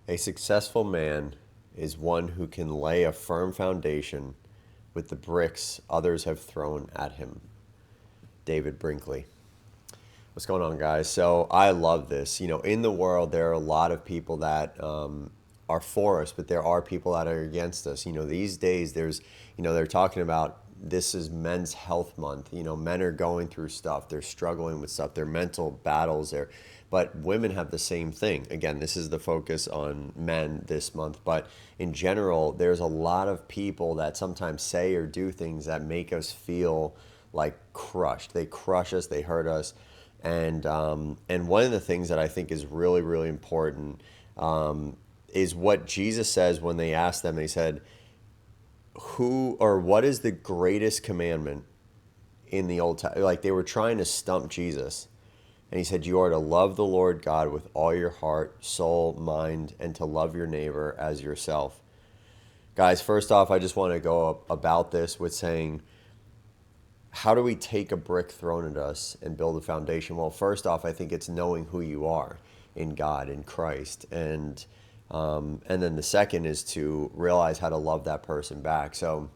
A successful man is one who can lay a firm foundation with the bricks others have thrown at him. David Brinkley. What's going on, guys? So I love this. In the world, there are a lot of people that are for us, but there are people that are against us. These days, they're talking about this is Men's Health Month. Men are going through stuff. They're struggling with stuff. Their mental battles. But women have the same thing. Again, this is the focus on men this month. But in general, there's a lot of people that sometimes say or do things that make us feel like crushed. They crush us. They hurt us. And one of the things that I think is really, really important is what Jesus says when they asked them. They said, "Who or what is the greatest commandment in the Old Testament?" Like they were trying to stump Jesus, and he said, "You are to love the Lord God with all your heart, soul, mind, and to love your neighbor as yourself." Guys, first off, I just want to go about this with saying, how do we take a brick thrown at us and build a foundation? Well, first off, I think it's knowing who you are in God, in Christ, and then the second is to realize how to love that person back. So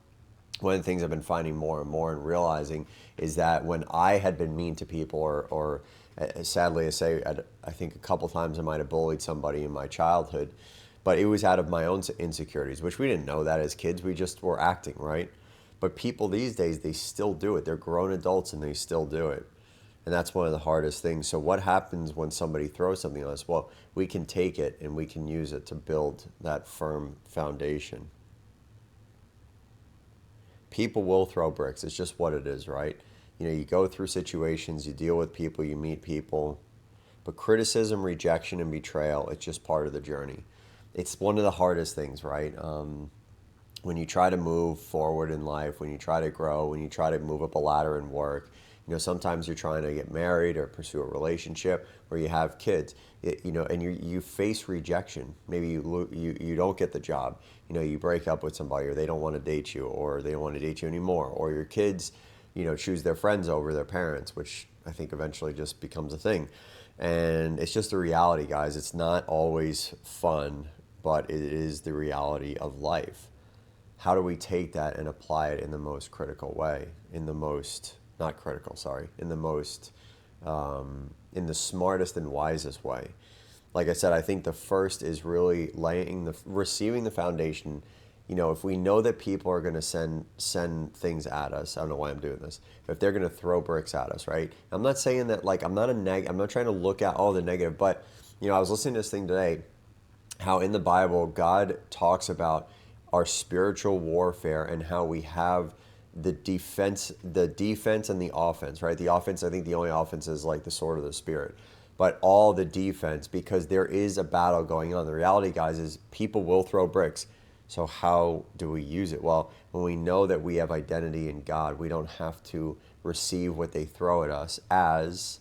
one of the things I've been finding more and more and realizing is that when I had been mean to people, or sadly, I think a couple times I might have bullied somebody in my childhood, but it was out of my own insecurities, which we didn't know that as kids. We just were acting, right? But people these days, they still do it. They're grown adults and they still do it. And that's one of the hardest things. So what happens when somebody throws something on us? Well, we can take it and we can use it to build that firm foundation. People will throw bricks. It's just what it is, right? You go through situations, you deal with people, you meet people. But criticism, rejection, and betrayal, it's just part of the journey. It's one of the hardest things, right? When you try to move forward in life, when you try to grow, when you try to move up a ladder in work, sometimes you're trying to get married or pursue a relationship or you have kids, and you face rejection. Maybe you don't get the job. You break up with somebody, or they don't want to date you, or they don't want to date you anymore, or your kids, choose their friends over their parents, which I think eventually just becomes a thing. And it's just the reality, guys. It's not always fun, but it is the reality of life. How do we take that and apply it in the most critical way, in the most, not critical, sorry, in the most, in the smartest and wisest way? Like I said, I think the first is really receiving the foundation. If we know that people are going to send things at us, I don't know why I'm doing this. If they're going to throw bricks at us, right? I'm not saying that, like, I'm not trying to look at all the negative, but I was listening to this thing today, how in the Bible God talks about our spiritual warfare and how we have the defense and the offense, right? The offense, I think the only offense is like the sword of the Spirit, but all the defense, because there is a battle going on. The reality, guys, is people will throw bricks. So how do we use it? Well, when we know that we have identity in God, we don't have to receive what they throw at us as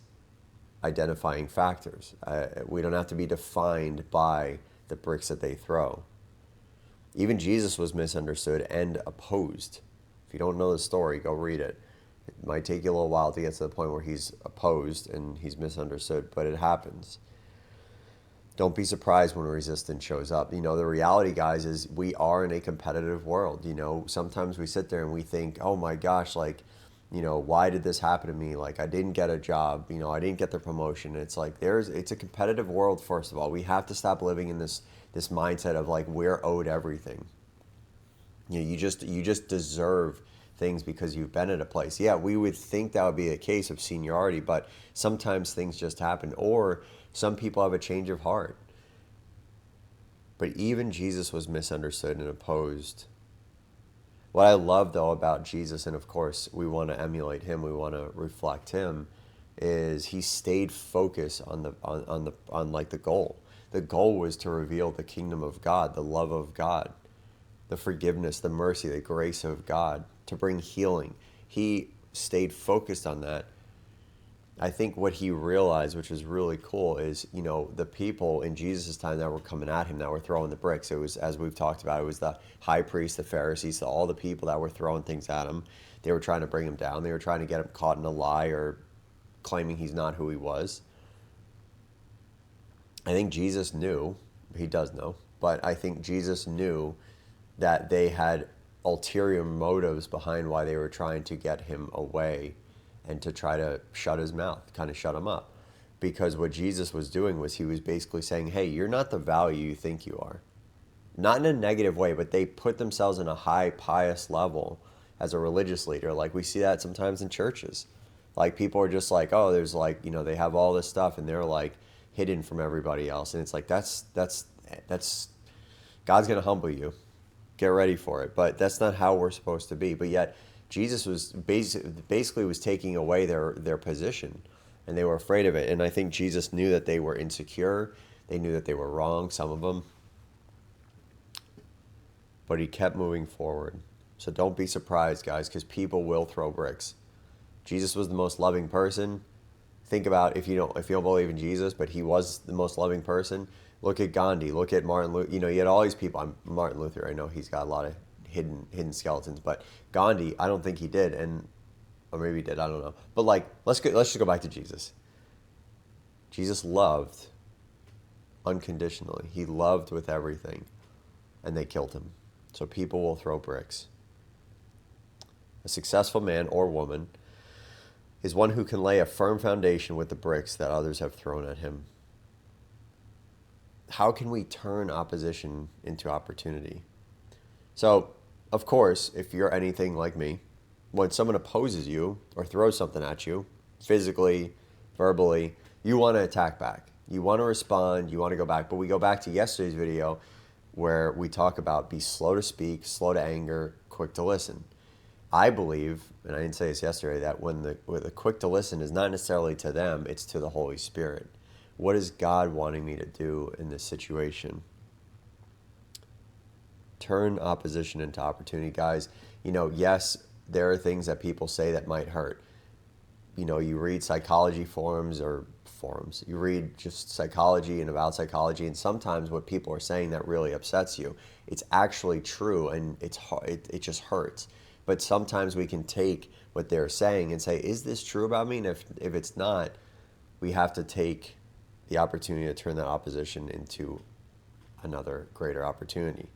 identifying factors. We don't have to be defined by the bricks that they throw. Even Jesus was misunderstood and opposed. If you don't know the story, go read it. It might take you a little while to get to the point where he's opposed and he's misunderstood, but it happens. Don't be surprised when resistance shows up. The reality, guys, is we are in a competitive world. Sometimes we sit there and we think, oh my gosh, like, why did this happen to me? Like, I didn't get a job, I didn't get the promotion. It's like, it's a competitive world, first of all. We have to stop living in this mindset of like, we're owed everything. You just deserve things because you've been at a place. Yeah, we would think that would be a case of seniority, but sometimes things just happen, or some people have a change of heart. But even Jesus was misunderstood and opposed. What I love, though, about Jesus, and of course we want to emulate him, we want to reflect him, is he stayed focused on the goal. The goal was to reveal the kingdom of God, the love of God, the forgiveness, the mercy, the grace of God, to bring healing. He stayed focused on that. I think what he realized, which was really cool, is, the people in Jesus' time that were coming at him, that were throwing the bricks. It was, as we've talked about, it was the high priest, the Pharisees, all the people that were throwing things at him. They were trying to bring him down. They were trying to get him caught in a lie or claiming he's not who he was. I think Jesus knew, He does know. But I think Jesus knew that they had ulterior motives behind why they were trying to get him away and to try to shut his mouth, kind of shut him up. Because what Jesus was doing was he was basically saying, hey, you're not the value you think you are. Not in a negative way, but they put themselves in a high pious level as a religious leader. Like we see that sometimes in churches. Like people are just like, oh, there's like, they have all this stuff and they're like hidden from everybody else. And it's like, that's God's going to humble you. Get ready for it. But that's not how we're supposed to be. But yet Jesus was basically was taking away their position, and they were afraid of it. And I think Jesus knew that they were insecure. They knew that they were wrong, some of them. But he kept moving forward. So don't be surprised, guys, because people will throw bricks. Jesus was the most loving person. Think about if you don't believe in Jesus, but he was the most loving person. Look at Gandhi. Look at Martin Luther. You had all these people. Martin Luther, I know he's got a lot of hidden skeletons, but Gandhi, I don't think he did, or maybe he did. I don't know. But like, let's just go back to Jesus. Jesus loved unconditionally. He loved with everything, and they killed him. So people will throw bricks. A successful man or woman is one who can lay a firm foundation with the bricks that others have thrown at him. How can we turn opposition into opportunity? So, of course, if you're anything like me, when someone opposes you or throws something at you, physically, verbally, you want to attack back. You want to respond, you want to go back. But we go back to yesterday's video where we talk about be slow to speak, slow to anger, quick to listen. I believe, and I didn't say this yesterday, that when the quick to listen is not necessarily to them, it's to the Holy Spirit. What is God wanting me to do in this situation? Turn opposition into opportunity, guys. Yes, there are things that people say that might hurt. You read psychology forums. You read just psychology and about psychology, and sometimes what people are saying that really upsets you, it's actually true, and it just hurts. But sometimes we can take what they're saying and say, is this true about me? And if it's not, we have to take the opportunity to turn that opposition into another greater opportunity.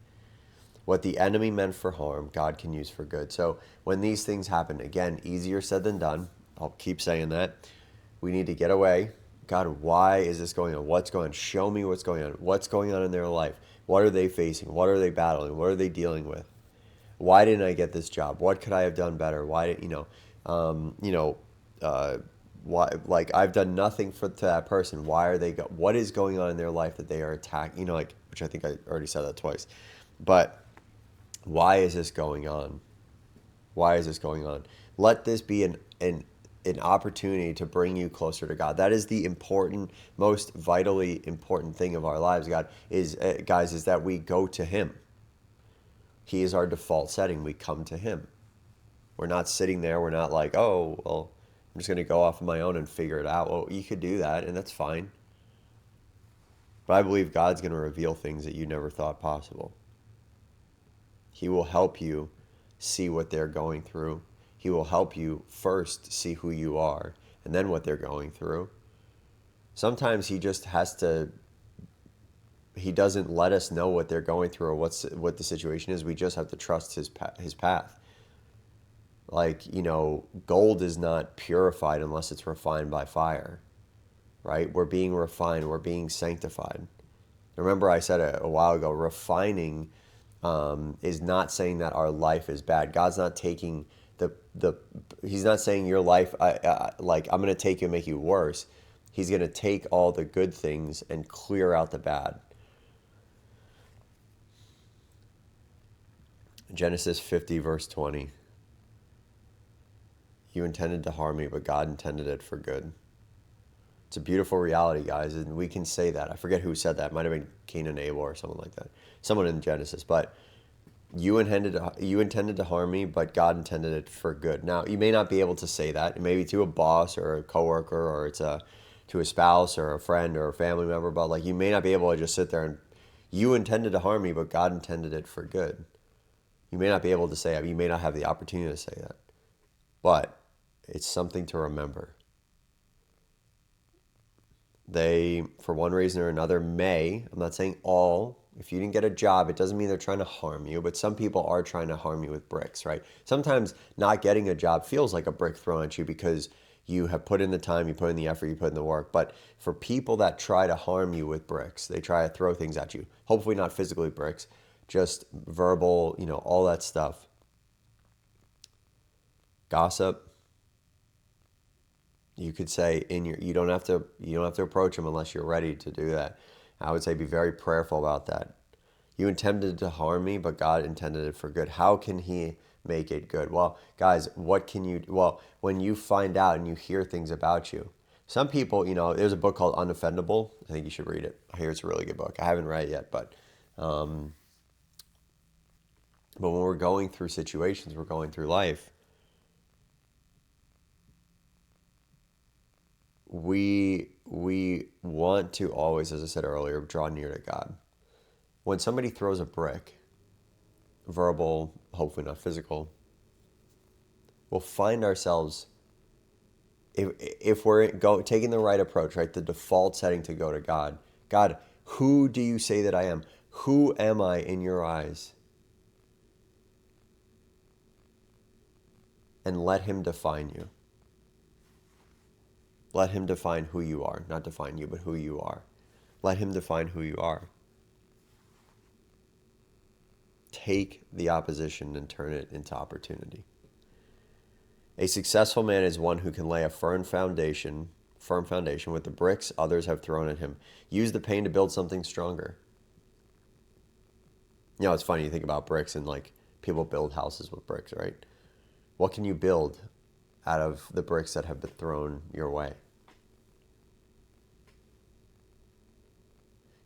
What the enemy meant for harm, God can use for good. So when these things happen, again, easier said than done. I'll keep saying that. We need to get away. God, why is this going on? What's going on? Show me what's going on. What's going on in their life? What are they facing? What are they battling? What are they dealing with? Why didn't I get this job? What could I have done better? Why, why, like I've done nothing to that person. Why are they? What is going on in their life that they are attacking? Which I think I already said that twice. But why is this going on? Why is this going on? Let this be an opportunity to bring you closer to God. That is the most vitally important thing of our lives. Is that we go to Him. He is our default setting. We come to Him. We're not sitting there. We're not like, oh, well, I'm just going to go off on my own and figure it out. Well, you could do that, and that's fine. But I believe God's going to reveal things that you never thought possible. He will help you see what they're going through. He will help you first see who you are, and then what they're going through. Sometimes He just He doesn't let us know what they're going through or what the situation is. We just have to trust His path. Like, gold is not purified unless it's refined by fire, right? We're being refined. We're being sanctified. Remember I said a while ago, refining is not saying that our life is bad. God's not taking He's not saying your life, I'm going to take you and make you worse. He's going to take all the good things and clear out the bad. Genesis 50, verse 20. You intended to harm me, but God intended it for good. It's a beautiful reality, guys, and we can say that. I forget who said that. It might have been Cain and Abel or someone like that. Someone in Genesis. But you intended to harm me, but God intended it for good. Now, you may not be able to say that. Maybe to a boss or a coworker, or it's to a spouse or a friend or a family member, but you may not be able to just sit there and, you intended to harm me, but God intended it for good. You may not be able to say that. You may not have the opportunity to say that. But it's something to remember. They, for one reason or another, I'm not saying all, if you didn't get a job, it doesn't mean they're trying to harm you, but some people are trying to harm you with bricks, right? Sometimes not getting a job feels like a brick thrown at you because you have put in the time, you put in the effort, you put in the work. But for people that try to harm you with bricks, they try to throw things at you. Hopefully not physically bricks, just verbal, all that stuff. Gossip. You could say you don't have to approach them unless you're ready to do that. I would say be very prayerful about that. You intended to harm me, but God intended it for good. How can he make it good? Well, guys, when you find out and you hear things about you, some people, there's a book called Unoffendable. I think you should read it. I hear it's a really good book. I haven't read it yet, but when we're going through situations, we're going through life, we want to always, as I said earlier, draw near to God. When somebody throws a brick, verbal, hopefully not physical, we'll find ourselves, if we're taking the right approach, right, the default setting to go to God. God, who do you say that I am? Who am I in your eyes? And let him define you. Let him define who you are. Not define you, but who you are. Let him define who you are. Take the opposition and turn it into opportunity. A successful man is one who can lay a firm foundation with the bricks others have thrown at him. Use the pain to build something stronger. It's funny, you think about bricks and like people build houses with bricks, right? What can you build out of the bricks that have been thrown your way?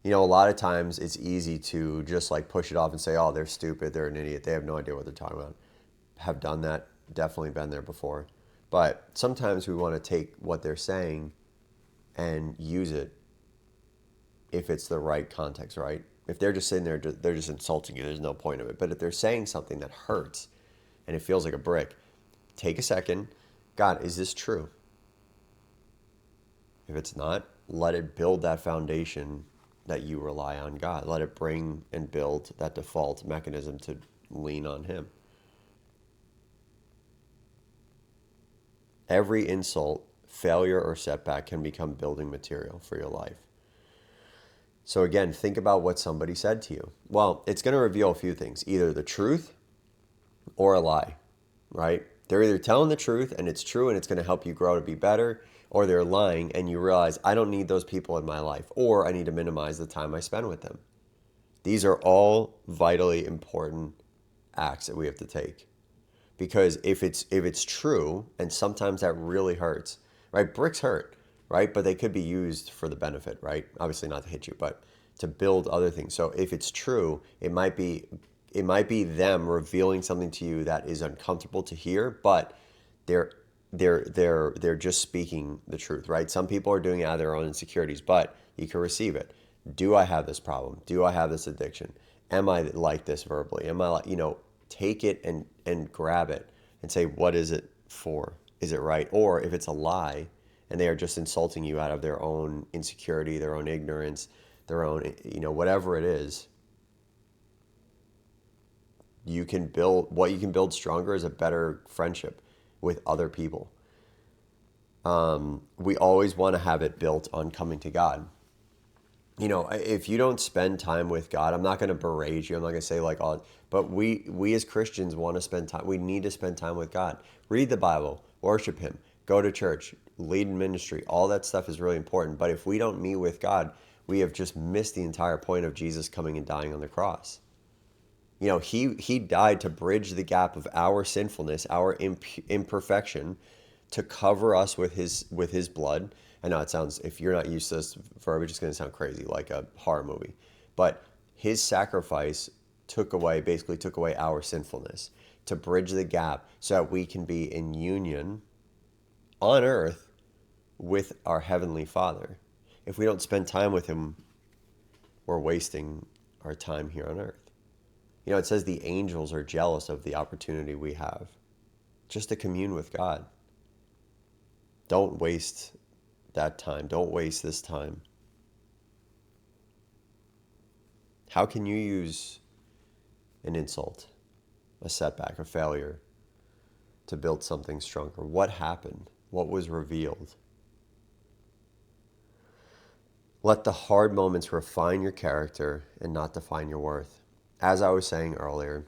A lot of times it's easy to just like push it off and say, oh, they're stupid, they're an idiot, they have no idea what they're talking about. Have done that, definitely been there before. But sometimes we want to take what they're saying and use it if it's the right context, right? If they're just sitting there, they're just insulting you, there's no point of it. But if they're saying something that hurts and it feels like a brick, take a second. God, is this true? If it's not, let it build that foundation that you rely on God. Let it bring and build that default mechanism to lean on him. Every insult, failure, or setback can become building material for your life. So again, think about what somebody said to you. Well, it's going to reveal a few things, either the truth or a lie, right? They're either telling the truth and it's true and it's going to help you grow to be better, or they're lying and you realize, I don't need those people in my life, or I need to minimize the time I spend with them. These are all vitally important acts that we have to take. Because if it's true, and sometimes that really hurts, right? Bricks hurt, right? But they could be used for the benefit, right? Obviously not to hit you, but to build other things. So if it's true, it might be them revealing something to you that is uncomfortable to hear, but they're just speaking the truth, right? Some people are doing it out of their own insecurities, but you can receive it. Do I have this problem? Do I have this addiction? Am I like this verbally? Am I like, take it and grab it and say, what is it for? Is it right? Or if it's a lie and they are just insulting you out of their own insecurity, their own ignorance, their own, whatever it is, what you can build stronger is a better friendship with other people. We always want to have it built on coming to God. If you don't spend time with God, I'm not going to berate you. I'm not going to say like, oh, but we as Christians want to spend time. We need to spend time with God. Read the Bible, worship him, go to church, lead in ministry. All that stuff is really important. But if we don't meet with God, we have just missed the entire point of Jesus coming and dying on the cross. He died to bridge the gap of our sinfulness, our imperfection, to cover us with his blood. I know it sounds, if you're not used to this verbiage, it's going to sound crazy, like a horror movie. But his sacrifice basically took away our sinfulness to bridge the gap so that we can be in union on earth with our Heavenly Father. If we don't spend time with him, we're wasting our time here on earth. It says the angels are jealous of the opportunity we have just to commune with God. Don't waste that time. Don't waste this time. How can you use an insult, a setback, a failure to build something stronger? What happened? What was revealed? Let the hard moments refine your character and not define your worth. As I was saying earlier,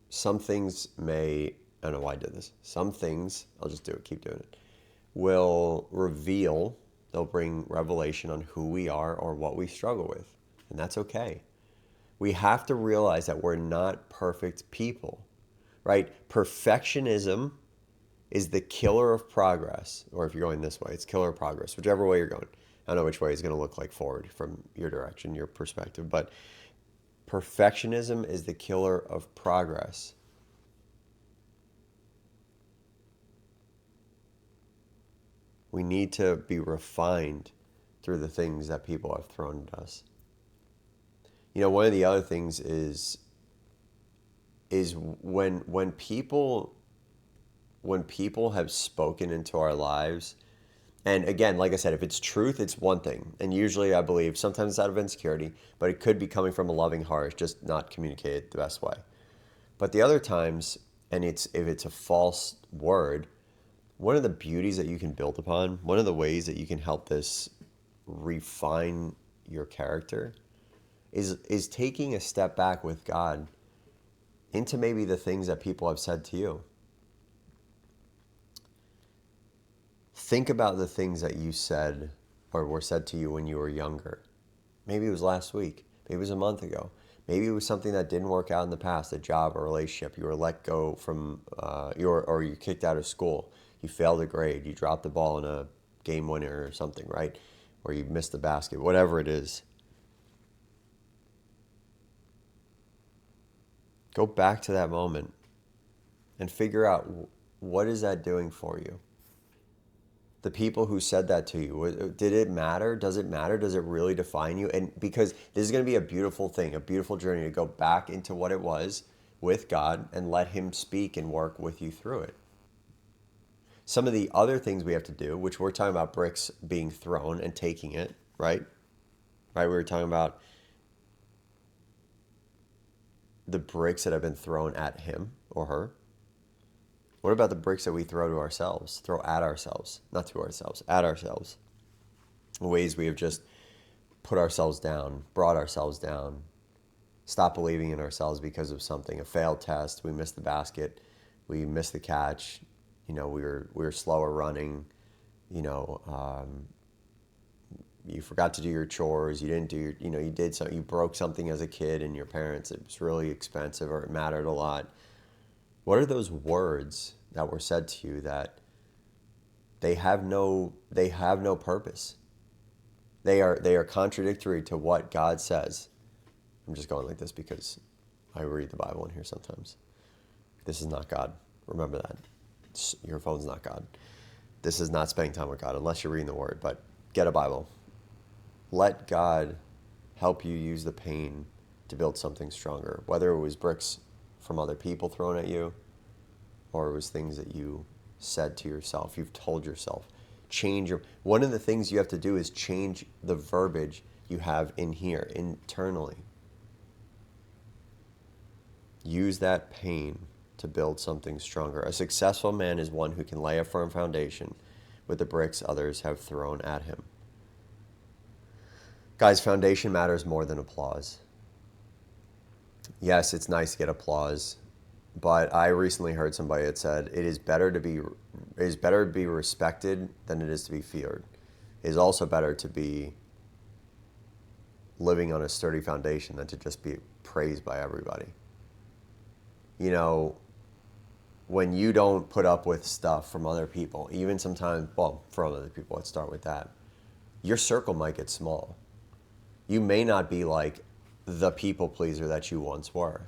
some things may, I don't know why I did this. Some things, I'll just do it, keep doing it, will reveal, they'll bring revelation on who we are or what we struggle with. And that's okay. We have to realize that we're not perfect people, right? Perfectionism is the killer of progress. Or if you're going this way, it's killer of progress, whichever way you're going. I don't know which way it's going to look like forward from your direction, your perspective, but perfectionism is the killer of progress. We need to be refined through the things that people have thrown at us. You know, one of the other things is when people have spoken into our lives. And again, like I said, if it's truth, it's one thing. And usually I believe sometimes it's out of insecurity, but it could be coming from a loving heart, just not communicated the best way. But the other times, and if it's a false word, one of the beauties that you can build upon, one of the ways that you can help this refine your character is taking a step back with God into maybe the things that people have said to you. Think about the things that you said or were said to you when you were younger. Maybe it was last week. Maybe it was a month ago. Maybe it was something that didn't work out in the past, a job, a relationship. You were let go from, or you kicked out of school. You failed a grade. You dropped the ball in a game winner or something, right? Or you missed the basket, whatever it is. Go back to that moment and figure out, what is that doing for you? The people who said that to you, did it matter? Does it matter? Does it really define you? And because this is going to be a beautiful thing, a beautiful journey to go back into what it was with God and let Him speak and work with you through it. Some of the other things we have to do, which we're talking about bricks being thrown and taking it, right? Right? We were talking about the bricks that have been thrown at him or her. What about the bricks that we throw to ourselves, throw at ourselves, not to ourselves, at ourselves? Ways we have just put ourselves down, brought ourselves down, stopped believing in ourselves because of something, a failed test, we missed the basket, we missed the catch, we were slower running, you forgot to do your chores, you didn't do your, you did something, you broke something as a kid and your parents, it was really expensive or it mattered a lot. What are those words that were said to you that they have no purpose? They are contradictory to what God says. I'm just going like this because I read the Bible in here sometimes. This is not God. Remember that. Your phone's not God. This is not spending time with God unless you're reading the Word, but get a Bible. Let God help you use the pain to build something stronger, whether it was bricks from other people thrown at you, or it was things that you said to yourself, you've told yourself. One of the things you have to do is change the verbiage you have in here, internally. Use that pain to build something stronger. A successful man is one who can lay a firm foundation with the bricks others have thrown at him. Guys, foundation matters more than applause. Yes, it's nice to get applause, but I recently heard somebody that said it is better to be respected than it is to be feared. It is also better to be living on a sturdy foundation than to just be praised by everybody. When you don't put up with stuff from other people, even sometimes, from other people, let's start with that, your circle might get small. You may not be like the people pleaser that you once were,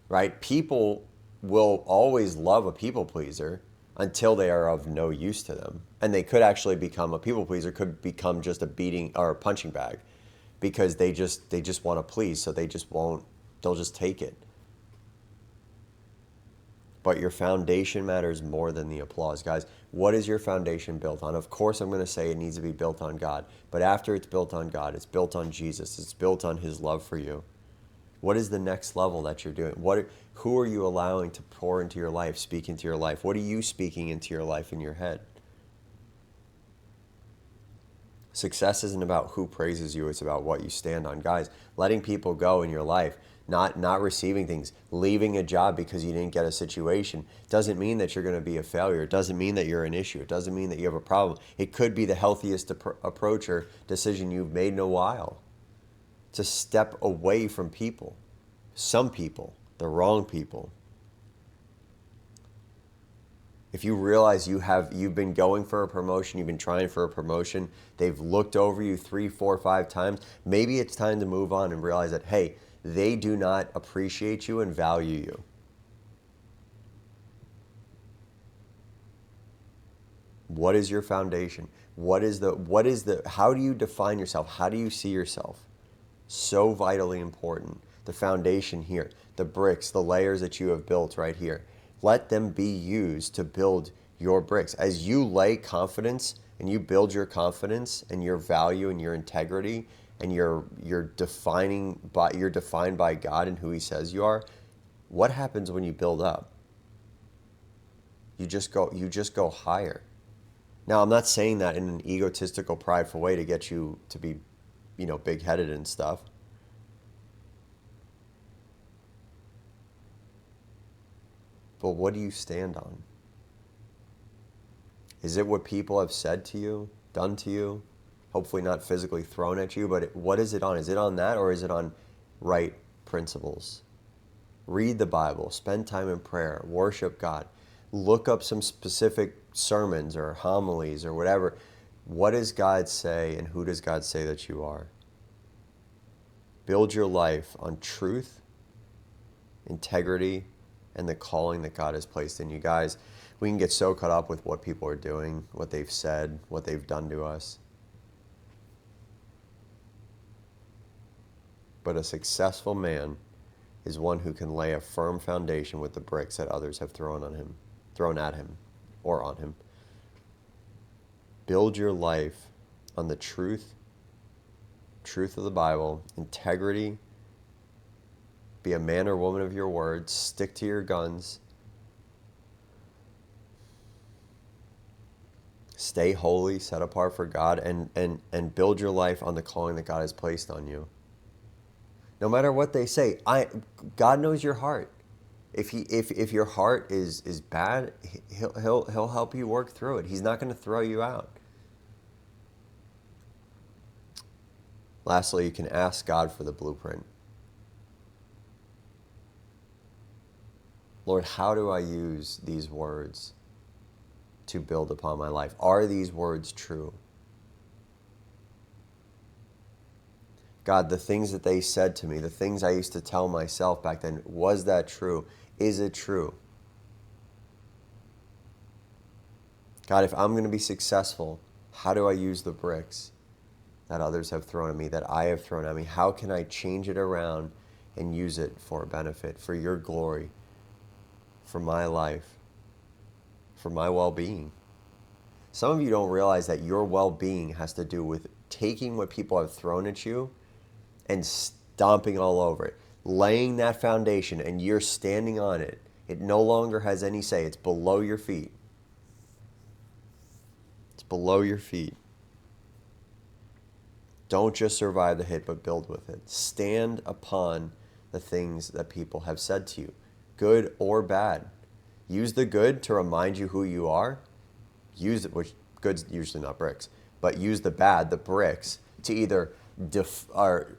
right? People will always love a people pleaser until they are of no use to them. And they could actually become a people pleaser, could become just a beating or a punching bag because they just want to please. So they'll just take it. but your foundation matters more than the applause. Guys, what is your foundation built on? Of course, I'm going to say it needs to be built on God. But after it's built on God, it's built on Jesus. It's built on his love for you. What is the next level that you're doing? Who are you allowing to pour into your life, speak into your life? What are you speaking into your life in your head? Success isn't about who praises you. It's about what you stand on. Guys, letting people go in your life, not receiving things, leaving a job because you didn't get a situation, doesn't mean that you're going to be a failure. It doesn't mean that you're an issue. It doesn't mean that you have a problem. It could be the healthiest approach or decision you've made in a while. To step away from people. Some people, the wrong people. If you realize you've been going for a promotion, you've been trying for a promotion, they've looked over you 3, 4, 5 times, maybe it's time to move on and realize that, hey, they do not appreciate you and value you. What is your foundation? How do you define yourself? How do you see yourself? So vitally important. The foundation here, the bricks, the layers that you have built right here. Let them be used to build your bricks. As you lay confidence and you build your confidence and your value and your integrity, and you're defined by God and who he says you are, what happens when you build up? You just go higher. Now, I'm not saying that in an egotistical, prideful way to get you to be, big-headed and stuff. But what do you stand on? Is it what people have said to you, done to you? Hopefully not physically thrown at you, but what is it on? Is it on that, or is it on right principles? Read the Bible, spend time in prayer, worship God, look up some specific sermons or homilies or whatever. What does God say, and who does God say that you are? Build your life on truth, integrity, and the calling that God has placed in you. Guys, we can get so caught up with what people are doing, what they've said, what they've done to us. But a successful man is one who can lay a firm foundation with the bricks that others have thrown at him, or on him. Build your life on the truth of the Bible, integrity. Be a man or woman of your word. Stick to your guns. Stay holy, set apart for God, and build your life on the calling that God has placed on you. No matter what they say, God knows your heart. If your heart is bad, he'll help you work through it. He's not going to throw you out. Lastly, you can ask God for the blueprint. Lord, how do I use these words to build upon my life? Are these words true? God, the things that they said to me, the things I used to tell myself back then, was that true? Is it true? God, if I'm going to be successful, how do I use the bricks that others have thrown at me, that I have thrown at me? How can I change it around and use it for a benefit, for your glory, for my life, for my well-being? Some of you don't realize that your well-being has to do with taking what people have thrown at you and stomping all over it, laying that foundation, and you're standing on it. It no longer has any say. It's below your feet. It's below your feet. Don't just survive the hit, but build with it. Stand upon the things that people have said to you, good or bad. Use the good to remind you who you are. Use it, which good's usually not bricks, but use the bad, the bricks, to either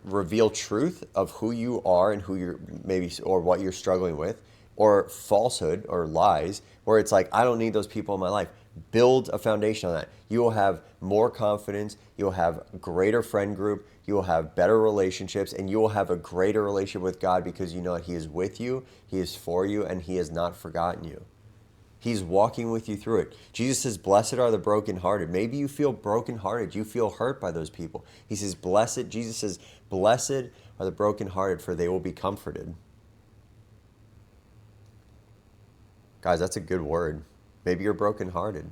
reveal truth of who you are and who you're maybe, or what you're struggling with, or falsehood or lies, where it's like, I don't need those people in my life. Build a foundation on that. You will have more confidence. You will have a greater friend group. You will have better relationships, and you will have a greater relationship with God because you know that He is with you, He is for you, and He has not forgotten you. He's walking with you through it. Jesus says, blessed are the brokenhearted. Maybe you feel brokenhearted. You feel hurt by those people. He says, Jesus says, blessed are the brokenhearted, for they will be comforted. Guys, that's a good word. Maybe you're brokenhearted.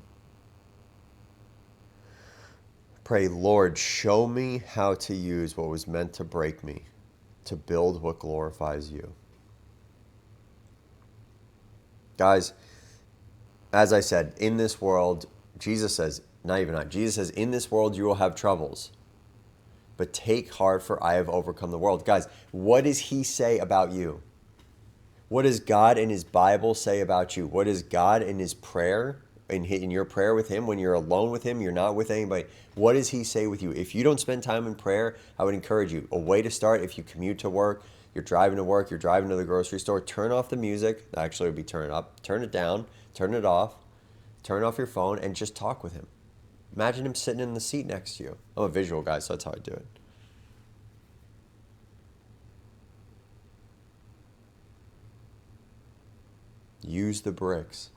Pray, Lord, show me how to use what was meant to break me to build what glorifies you. Guys, as I said, in this world, Jesus says, Jesus says, in this world you will have troubles, but take heart, for I have overcome the world. Guys, what does he say about you? What does God in his Bible say about you? What does God in his prayer, in your prayer with him, when you're alone with him, you're not with anybody, what does he say with you? If you don't spend time in prayer, I would encourage you, a way to start, if you commute to work, you're driving to work, you're driving to the grocery store, turn off the music. Actually, it would be turn it up, turn it down, turn it off, turn off your phone, and just talk with him. Imagine him sitting in the seat next to you. I'm a visual guy, so that's how I do it. Use the bricks.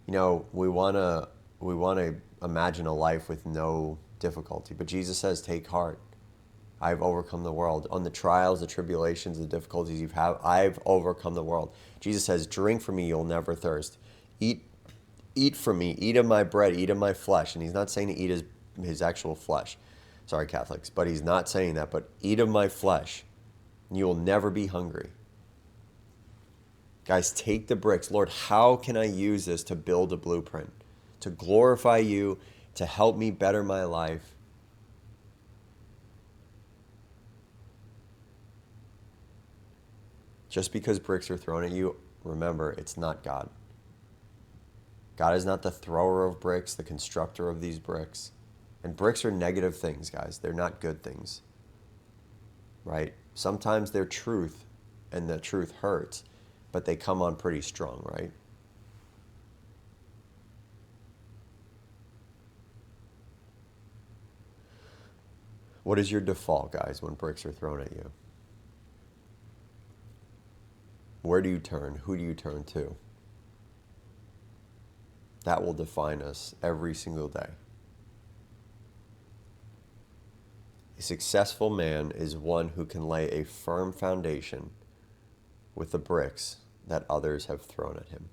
You know, we want to imagine a life with no difficulty, but Jesus says, take heart. I've overcome the world. On the trials, the tribulations, the difficulties you've had, I've overcome the world. Jesus says, drink from me, you'll never thirst. Eat from me, eat of my bread, eat of my flesh. And he's not saying to eat his actual flesh. Sorry, Catholics, but he's not saying that. But eat of my flesh, and you will never be hungry. Guys, take the bricks. Lord, how can I use this to build a blueprint, to glorify you, to help me better my life? Just because bricks are thrown at you, remember, it's not God. God is not the thrower of bricks, the constructor of these bricks. And bricks are negative things, guys. They're not good things, right? Sometimes they're truth, and the truth hurts, but they come on pretty strong, right? What is your default, guys, when bricks are thrown at you? Where do you turn? Who do you turn to? That will define us every single day. A successful man is one who can lay a firm foundation with the bricks that others have thrown at him.